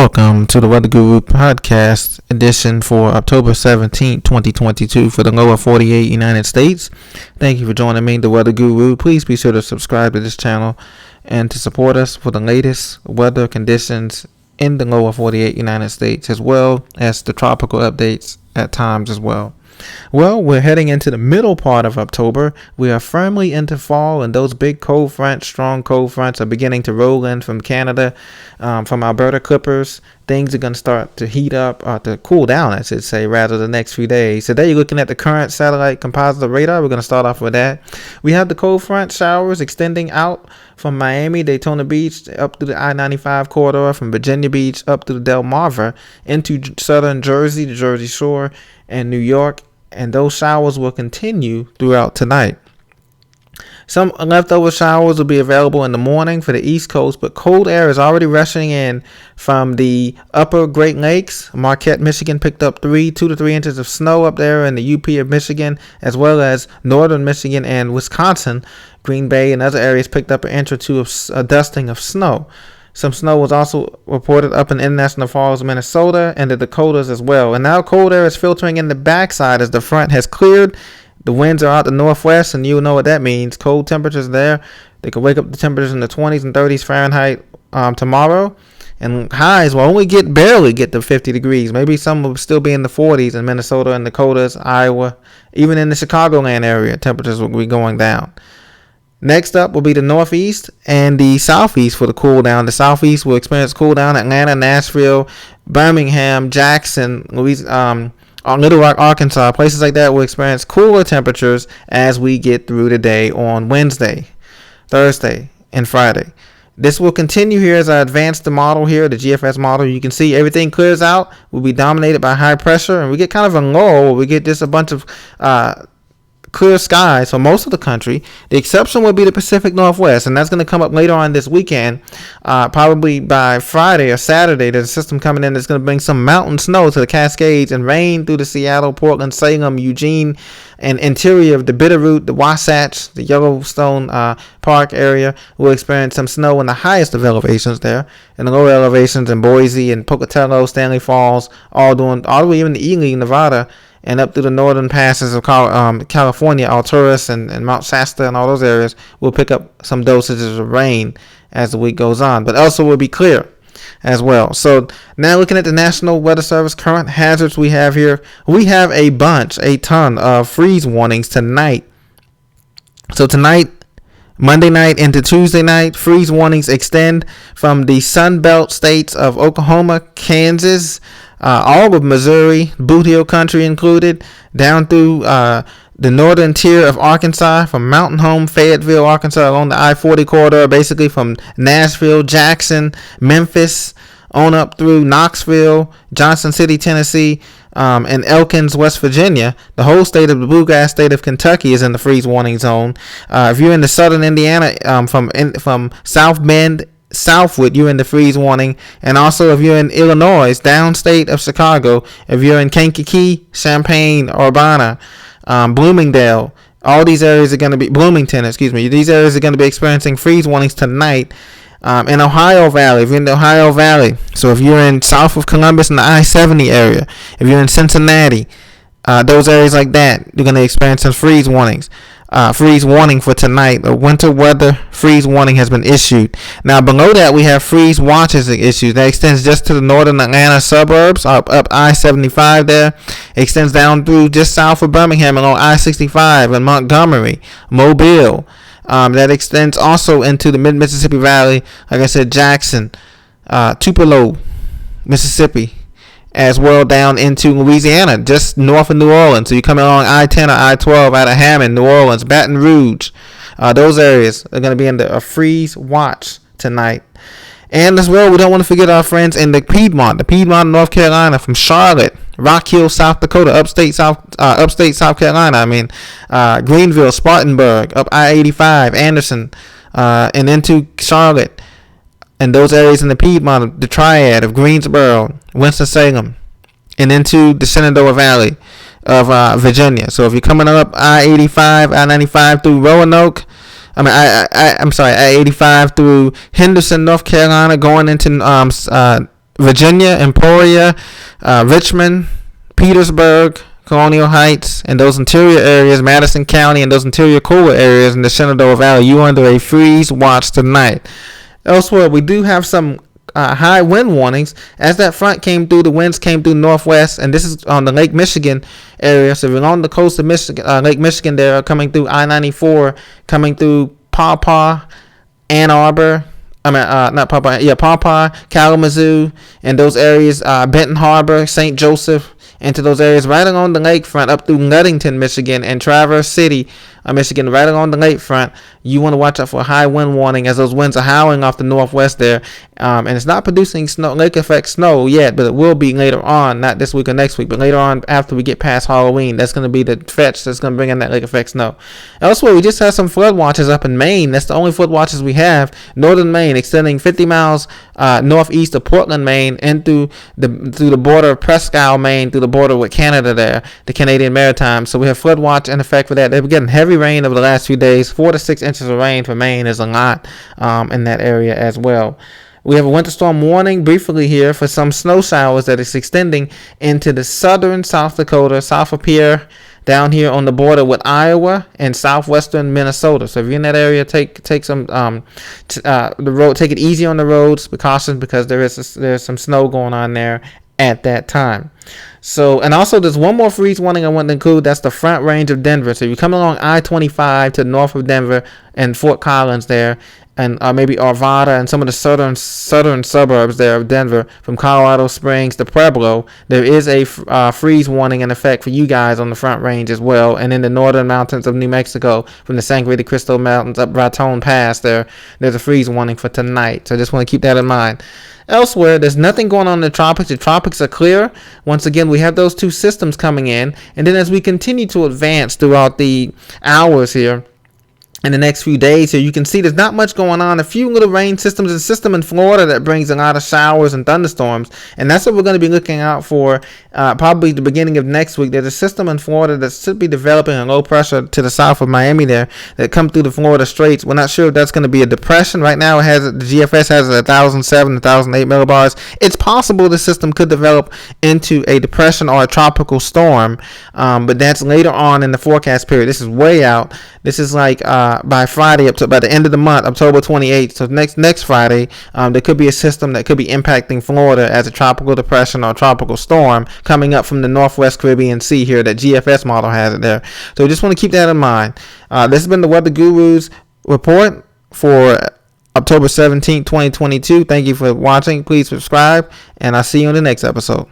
Welcome to the Weather Guru podcast edition for October 17th, 2022 for the lower 48 United States. Thank you for joining me, the Weather Guru. Please be sure to subscribe to this channel and to support us for the latest weather conditions in the lower 48 United States, as well as the tropical updates at times as well. Well, we're heading into the middle part of October. We are firmly into fall, and those big cold fronts, strong cold fronts, are beginning to roll in from Canada, from Alberta Clippers. Things are going to start to heat up, or to cool down, I should say, rather the next few days. Today, you're looking at the current satellite composite radar. We're going to start off with that. We have the cold front showers extending out from Miami, Daytona Beach, up through the I-95 corridor, from Virginia Beach up to the Delmarva, into southern Jersey, the Jersey Shore, and New York. And those showers will continue throughout tonight. Some leftover showers will be available in the morning for the East Coast, but cold air is already rushing in from the upper Great Lakes. Marquette, Michigan picked up 2 to 3 inches of snow up there in the UP of Michigan, as well as northern Michigan and Wisconsin. Green Bay and other areas picked up an inch or two of a dusting of snow. Some snow was also reported up in International Falls, Minnesota, and the Dakotas as well. And now cold air is filtering in the backside as the front has cleared. The winds are out the northwest, and you know what that means. Cold temperatures there. They could wake up the temperatures in the 20s and 30s Fahrenheit tomorrow. And highs will only barely get to 50 degrees. Maybe some will still be in the 40s in Minnesota and Dakotas, Iowa. Even in the Chicagoland area, temperatures will be going down. Next up will be the Northeast and the Southeast for the cool down. The Southeast will experience cool down. Atlanta, Nashville, Birmingham, Jackson, Little Rock, Arkansas. Places like that will experience cooler temperatures as we get through the day on Wednesday, Thursday, and Friday. This will continue here as I advance the model here, the GFS model. You can see everything clears out. Will be dominated by high pressure, and we get kind of a lull where we get just a bunch of clear skies for most of the country. The exception will be the Pacific Northwest, and that's going to come up later on this weekend. Probably by Friday or Saturday, there's a system coming in that's going to bring some mountain snow to the Cascades and rain through the Seattle, Portland, Salem, Eugene, and interior of the Bitterroot, the Wasatch, the Yellowstone Park area. Will experience some snow in the highest of elevations there, and the lower elevations in Boise and Pocatello, Stanley Falls, all the way even to Ely, Nevada, and up through the northern passes of California, Alturas and Mount Shasta and all those areas will pick up some dosages of rain as the week goes on. But also will be clear as well. So now looking at the National Weather Service current hazards we have here, we have a ton of freeze warnings tonight. So tonight, Monday night into Tuesday night, freeze warnings extend from the Sun Belt states of Oklahoma, Kansas, all of Missouri, Boot Hill Country included, down through the northern tier of Arkansas, from Mountain Home, Fayetteville, Arkansas, along the I-40 corridor, basically from Nashville, Jackson, Memphis, on up through Knoxville, Johnson City, Tennessee, and Elkins, West Virginia. The whole state of the bluegrass state of Kentucky is in the freeze warning zone. If you're in the southern Indiana, from South Bend southward, you're in the freeze warning. And also if you're in Illinois, downstate of Chicago, if you're in Kankakee, Champaign, Urbana, Bloomingdale, all these areas are going to be Bloomington, these areas are going to be experiencing freeze warnings tonight. In Ohio Valley, if you're in the Ohio Valley, so if you're in south of Columbus in the I-70 area, if you're in Cincinnati, those areas like that, you're going to experience some freeze warnings. Freeze warning for tonight. A winter weather freeze warning has been issued. Now below that we have freeze watches issued. That extends just to the northern Atlanta suburbs, up I-75 there. Extends down through just south of Birmingham along I-65 and Montgomery, Mobile. That extends also into the mid-Mississippi Valley, like I said, Jackson, Tupelo, Mississippi, as well down into Louisiana, just north of New Orleans. So you're coming along I-10 or I-12 out of Hammond, New Orleans, Baton Rouge. Those areas are going to be under a freeze watch tonight. And as well, we don't want to forget our friends in the Piedmont, North Carolina, from Charlotte, Rock Hill, South Dakota, upstate South Carolina. Greenville, Spartanburg, up I-85, Anderson, and into Charlotte, and those areas in the Piedmont, the Triad of Greensboro, Winston-Salem, and into the Shenandoah Valley of Virginia. So if you're coming up I-85, I-95 through Roanoke, I-85 through Henderson, North Carolina, going into Virginia, Emporia, Richmond, Petersburg, Colonial Heights, and those interior areas, Madison County, and those interior cooler areas in the Shenandoah Valley, you are under a freeze watch tonight. Elsewhere, we do have some high wind warnings as that front came through. The winds came through northwest, and this is on the Lake Michigan area. So if you're on the coast of Michigan, Lake Michigan, there coming through I-94, coming through Paw Paw, Ann Arbor. Not Paw Paw. Yeah, Paw Paw, Kalamazoo, and those areas, Benton Harbor, St. Joseph, into those areas right along the lakefront up through Ludington, Michigan, and Traverse City, Michigan, right along the lakefront. You want to watch out for a high wind warning as those winds are howling off the northwest there. And it's not producing snow, lake effect snow yet, but it will be later on, not this week or next week, but later on after we get past Halloween. That's going to be the fetch that's going to bring in that lake effect snow. Elsewhere, we just had some flood watches up in Maine. That's the only flood watches we have. Northern Maine, extending 50 miles northeast of Portland, Maine, and through the border of Presque Isle, Maine, through the border with Canada there, the Canadian Maritime. So we have flood watch in effect for that. They've been getting heavy rain over the last few days. 4 to 6 inches of rain for Maine is a lot in that area as well. We have a winter storm warning briefly here for some snow showers that is extending into the southern South Dakota, south of Pierre, down here on the border with Iowa and southwestern Minnesota. So if you're in that area, take some the road. Take it easy on the roads. Be cautious because there's some snow going on there at that time. So, and also there's one more freeze warning I want to include. That's the Front Range of Denver. So if you come along I-25 to the north of Denver and Fort Collins there, and maybe Arvada and some of the southern suburbs there of Denver, from Colorado Springs to Pueblo, there is a freeze warning in effect for you guys on the Front Range as well. And in the northern mountains of New Mexico, from the Sangre de Cristo Mountains up Raton Pass, there's a freeze warning for tonight. So I just want to keep that in mind. Elsewhere, there's nothing going on in the tropics. The tropics are clear. Once again, we have those two systems coming in. And then as we continue to advance throughout the hours here, in the next few days here, you can see there's not much going on. A few little rain systems. A system in Florida that brings a lot of showers and thunderstorms, and that's what we're going to be looking out for probably the beginning of next week. There's a system in Florida that should be developing a low pressure to the south of Miami there that come through the Florida Straits. We're not sure if that's going to be a depression. Right now, the GFS has 1,007, 1,008 millibars. It's possible the system could develop into a depression or a tropical storm, but that's later on in the forecast period. This is way out. This is like by Friday, by the end of the month, October 28th. So next Friday, there could be a system that could be impacting Florida as a tropical depression or tropical storm coming up from the Northwest Caribbean Sea here. That GFS model has it there. So we just want to keep that in mind. This has been the Weather Gurus report for October 17th, 2022. Thank you for watching. Please subscribe, and I'll see you in the next episode.